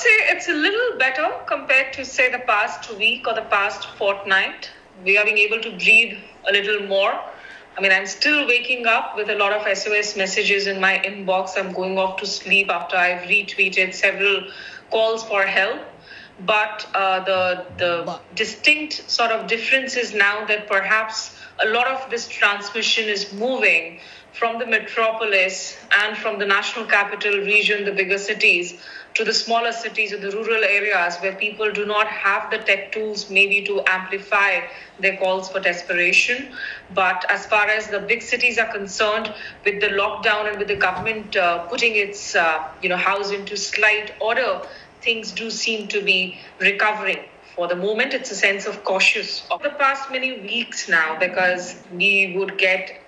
say it's a little better compared to, say, the past week or the past fortnight. We are being able to breathe a little more. I mean, I'm still waking up with a lot of SOS messages in my inbox. I'm going off to sleep after I've retweeted several calls for help. But the distinct sort of difference is now that perhaps a lot of this transmission is moving from the metropolis and from the national capital region, the bigger cities, to the smaller cities or the rural areas where people do not have the tech tools maybe to amplify their calls for desperation. But as far as the big cities are concerned, with the lockdown and with the government putting its house into slight order, things do seem to be recovering. For the moment, it's a sense of cautious of the past many weeks now, because we would get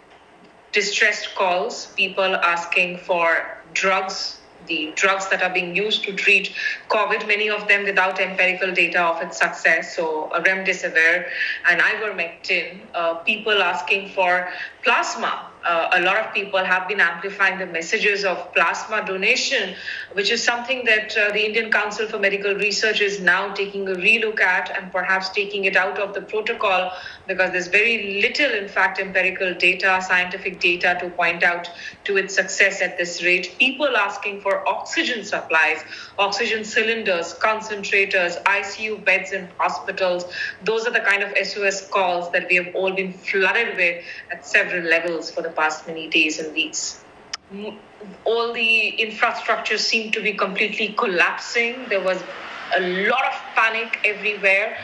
distressed calls, people asking for drugs, the drugs that are being used to treat COVID, many of them without empirical data of its success. So remdesivir and ivermectin, people asking for plasma. A lot of people have been amplifying the messages of plasma donation, which is something that the Indian Council for Medical Research is now taking a relook at and perhaps taking it out of the protocol, because there's very little, in fact, empirical data, scientific data to point out to its success at this rate. People asking for oxygen supplies, oxygen cylinders, concentrators, ICU beds in hospitals. Those are the kind of SOS calls that we have all been flooded with at several levels for the past many days and weeks. All the infrastructure seemed to be completely collapsing. There was a lot of panic everywhere.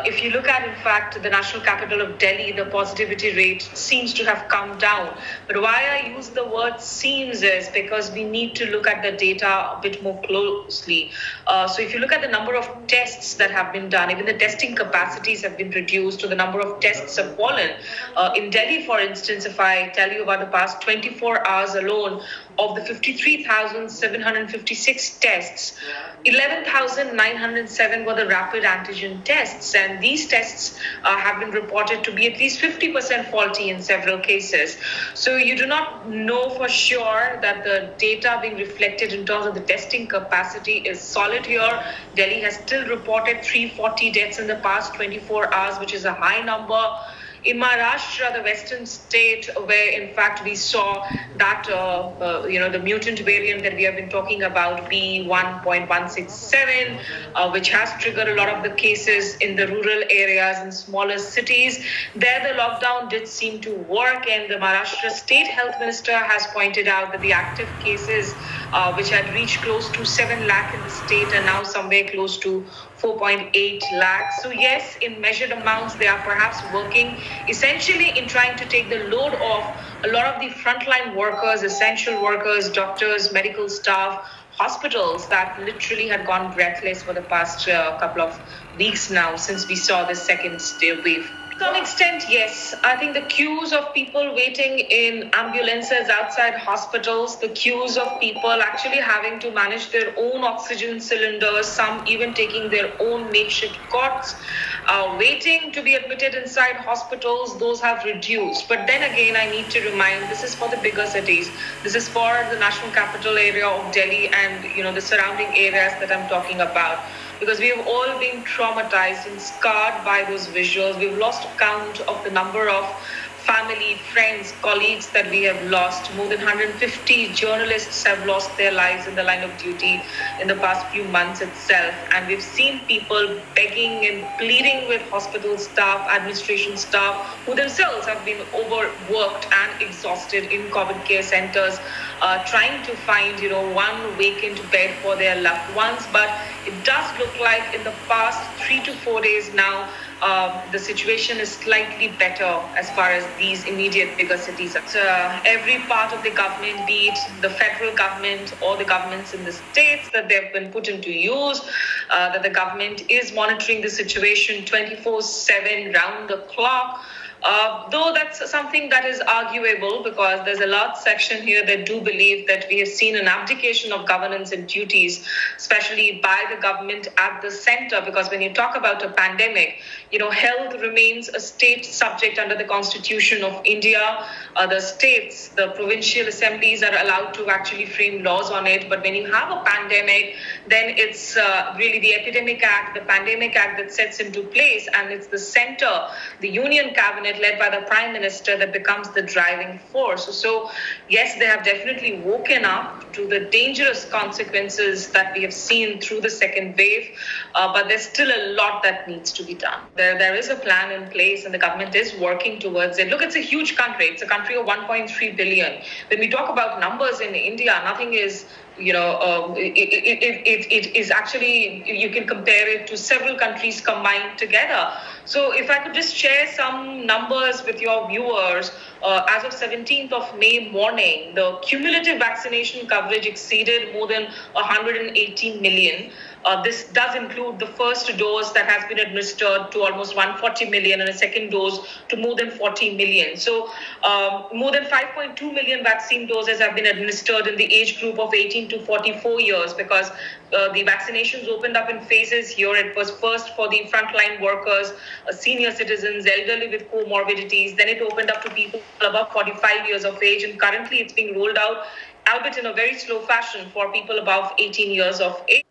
If you look at, in fact, the national capital of Delhi, the positivity rate seems to have come down. But why I use the word seems is because we need to look at the data a bit more closely. So if you look at the number of tests that have been done, even the testing capacities have been reduced, or the number of tests have fallen. In Delhi, for instance, if I tell you about the past 24 hours alone, of the 53,756 tests, 11,907 were the rapid antigen tests, and these tests have been reported to be at least 50% faulty in several cases. So you do not know for sure that the data being reflected in terms of the testing capacity is solid here. Delhi has still reported 340 deaths in the past 24 hours, which is a high number. In Maharashtra, the western state, where in fact we saw that the mutant variant that we have been talking about, B1.167, which has triggered a lot of the cases in the rural areas and smaller cities. There the lockdown did seem to work, and the Maharashtra state health minister has pointed out that the active cases, which had reached close to 7 lakh in the state, are now somewhere close to 4.8 lakhs. So yes, in measured amounts, they are perhaps working essentially in trying to take the load off a lot of the frontline workers, essential workers, doctors, medical staff, hospitals that literally had gone breathless for the past couple of weeks now since we saw the second wave. To some extent, yes. I think the queues of people waiting in ambulances outside hospitals, the queues of people actually having to manage their own oxygen cylinders, some even taking their own makeshift cots, waiting to be admitted inside hospitals, those have reduced. But then again, I need to remind, this is for the bigger cities. This is for the national capital area of Delhi and the surrounding areas that I'm talking about. Because we have all been traumatized and scarred by those visuals. We've lost count of the number of family, friends, colleagues that we have lost. More than 150 journalists have lost their lives in the line of duty in the past few months itself. And we've seen people begging and pleading with hospital staff, administration staff, who themselves have been overworked and exhausted in COVID care centers, trying to find, one vacant bed for their loved ones. But it does look like in the past 3 to 4 days now, the situation is slightly better as far as these immediate bigger cities are. So, every part of the government, be it the federal government or the governments in the states, that they've been put into use, that the government is monitoring the situation 24/7 round the clock. Though that's something that is arguable, because there's a large section here that do believe that we have seen an abdication of governance and duties, especially by the government at the center. Because when you talk about a pandemic, health remains a state subject under the Constitution of India. The states, the provincial assemblies are allowed to actually frame laws on it. But when you have a pandemic, then it's really the Epidemic Act, the Pandemic Act that sets into place, and it's the center, the Union Cabinet led by the Prime Minister, that becomes the driving force. So yes, they have definitely woken up to the dangerous consequences that we have seen through the second wave, but there's still a lot that needs to be done. There is a plan in place, and the government is working towards it. Look, it's a huge country. It's a country of 1.3 billion. When we talk about numbers in India, nothing is it is actually, you can compare it to several countries combined together. So if I could just share some numbers with your viewers, as of 17th of May morning, the cumulative vaccination coverage exceeded more than 180 million. This does include the first dose that has been administered to almost 140 million and a second dose to more than 40 million. So more than 5.2 million vaccine doses have been administered in the age group of 18 to 44 years, because the vaccinations opened up in phases here. It was first for the frontline workers, senior citizens, elderly with comorbidities. Then it opened up to people above 45 years of age. And currently it's being rolled out, albeit in a very slow fashion, for people above 18 years of age.